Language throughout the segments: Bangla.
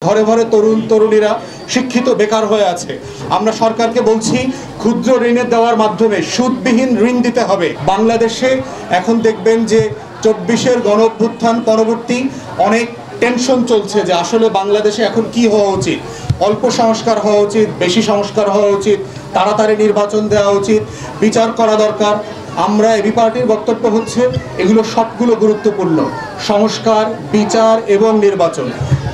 ঘরে ঘরে তরুণ তরুণীরা শিক্ষিত বেকার হয়ে আছে। আমরা সরকারকে বলছি ক্ষুদ্র ঋণের দেওয়ার মাধ্যমে সুদবিহীন ঋণ দিতে হবে। বাংলাদেশে এখন দেখবেন যে 24-এর গণ অভ্যুত্থান পরবর্তী অনেক টেনশন চলছে যে আসলে বাংলাদেশে এখন কি হওয়া উচিত। অল্প সংস্কার হওয়া উচিত, বেশি সংস্কার হওয়া উচিত, তাড়াতাড়ি নির্বাচন দেওয়া উচিত, বিচার করা দরকার। আমরা এবি পার্টির বক্তব্য হচ্ছে এগুলো সবগুলো গুরুত্বপূর্ণ। সংস্কার, বিচার এবং নির্বাচন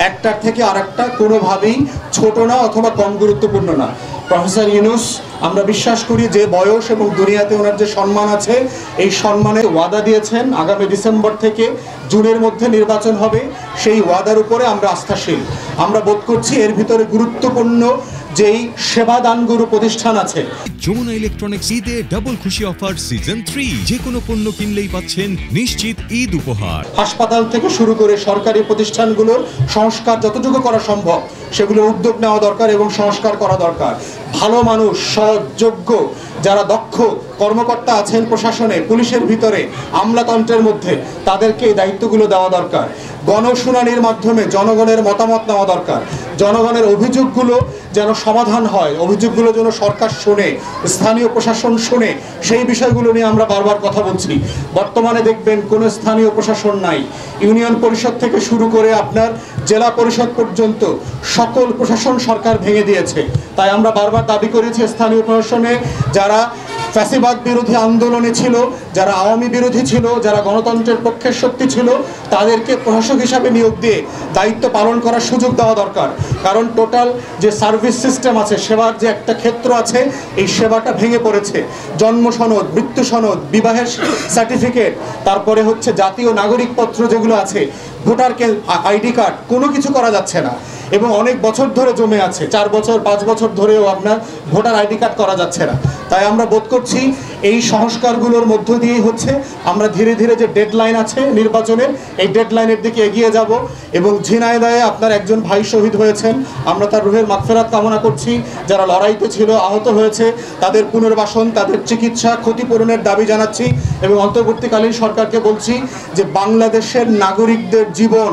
একটার থেকে আরেকটা কোনোভাবেই ছোট না অথবা কম গুরুত্বপূর্ণ না। প্রফেসর ইউনূস, আমরা বিশ্বাস করি যে বয়স এবং দুনিয়াতে ওনার যে সম্মান আছে, এই সম্মানে ওয়াদা দিয়েছেন আগামী ডিসেম্বর থেকে জুনের মধ্যে নির্বাচন হবে। সেই ওয়াদার উপরে আমরা আস্থাশীল। আমরা বোধ করছি এর ভিতরে গুরুত্বপূর্ণ যেই সেবাদানগুরু প্রতিষ্ঠান আছে। যমুনা ইলেকট্রনিক্স ঈদে ডাবল খুশি অফার সিজন 3, যে কোনো পণ্য কিনলেই পাচ্ছেন নিশ্চিত ঈদ উপহার। হাসপাতাল থেকে শুরু করে সরকারি প্রতিষ্ঠানগুলোর সংস্কার যতটুকু করা সম্ভব সেগুলোর উদ্যোগ নেওয়া দরকার এবং সংস্কার করা দরকার। ভালো মানুষ, সৎ, যোগ্য, যারা দক্ষ কর্মকর্তা আছেন প্রশাসনে, পুলিশের ভিতরে, আমলাতন্ত্রের মধ্যে, তাদেরকে এই দায়িত্বগুলো দেওয়া দরকার। গণশুনানির মাধ্যমে জনগণের মতামত নেওয়া দরকার। জনগণের অভিযোগগুলো যেন সমাধান হয়, অভিযোগগুলো যেন সরকার শোনে, স্থানীয় প্রশাসন শোনে, সেই বিষয়গুলো নিয়ে আমরা বারবার কথা বলছি। বর্তমানে দেখবেন কোনো স্থানীয় প্রশাসন নাই। ইউনিয়ন পরিষদ থেকে শুরু করে আপনার জেলা পরিষদ পর্যন্ত সকল প্রশাসন সরকার ভেঙে দিয়েছে। তাই আমরা বারবার দাবি করেছি স্থানীয় প্রশাসনে যারা ফ্যাসিবাদ বিরোধী আন্দোলনে ছিল, যারা আওয়ামী বিরোধী ছিল, যারা গণতন্ত্রের পক্ষের শক্তি ছিল, তাদেরকে প্রশাসক হিসাবে নিয়োগ দিয়ে দায়িত্ব পালন করার সুযোগ দেওয়া দরকার। কারণ টোটাল যে সার্ভিস সিস্টেম আছে, সেবার যে একটা ক্ষেত্র আছে, এই সেবাটা ভেঙে পড়েছে। জন্ম সনদ, মৃত্যু সনদ, বিবাহের সার্টিফিকেট, তারপরে হচ্ছে জাতীয় নাগরিকপত্র যেগুলো আছে, ভোটার আইডি কার্ড, কোনো কিছু করা যাচ্ছে না এবং অনেক বছর ধরে জমে আছে। 4 বছর 5 বছর ধরেও আপনার ভোটার আইডি কার্ড করা যাচ্ছে না। তাই আমরা বোধ করছি এই সংস্কারগুলোর মধ্য দিয়েই হচ্ছে আমরা ধীরে ধীরে যে ডেডলাইন আছে নির্বাচনের, এই ডেডলাইনের দিকে এগিয়ে যাব। এবং ঝিনাইদহে আপনার একজন ভাই শহীদ হয়েছেন, আমরা তার রুহের মাগফিরাত কামনা করছি। যারা লড়াইতে ছিল, আহত হয়েছে, তাদের পুনর্বাসন, তাদের চিকিৎসা, ক্ষতিপূরণের দাবি জানাচ্ছি এবং অন্তর্বর্তীকালীন সরকারকে বলছি যে বাংলাদেশের নাগরিকদের জীবন,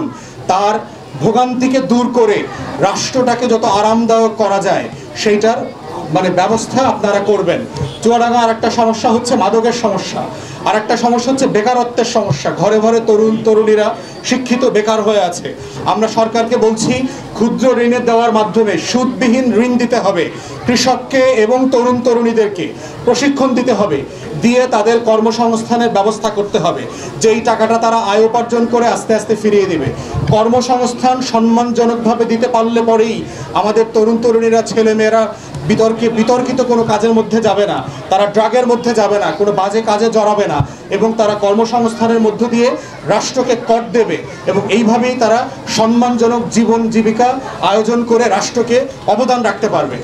তার ভোগান্তিকে দূর করে রাষ্ট্রটাকে যত আরামদায়ক করা যায় সেইটার ব্যবস্থা আপনারা করবেন। চুয়াডাঙ্গা আর একটা সমস্যা হচ্ছে মাদকের সমস্যা, আর একটা সমস্যা হচ্ছে বেকারত্বের সমস্যা। ঘরে ঘরে তরুণ তরুণীরা শিক্ষিত বেকার হয়ে আছে। আমরা সরকারকে বলছি ক্ষুদ্র ঋণের দেওয়ার মাধ্যমে সুদবিহীন ঋণ দিতে হবে। কৃষককে এবং তরুণ তরুণীদেরকে প্রশিক্ষণ দিতে হবে, দিয়ে তাদের কর্মসংস্থানের ব্যবস্থা করতে হবে। যেই টাকাটা তারা আয় উপার্জন করে আস্তে আস্তে ফিরিয়ে দেবে। কর্মসংস্থান সম্মানজনকভাবে দিতে পারলে পরেই আমাদের তরুণ তরুণীরা, ছেলেমেয়েরা বিতর্কিত কোনো কাজের মধ্যে যাবে না, তারা ড্রাগের মধ্যে যাবে না, কোনো বাজে কাজে জড়াবে না এবং তারা কর্মসংস্থানের মধ্য দিয়ে রাষ্ট্রকে কর দেবে এবং এইভাবেই তারা সম্মানজনক জীবন জীবিকা আয়োজন করে রাষ্ট্রকে অবদান রাখতে পারবে।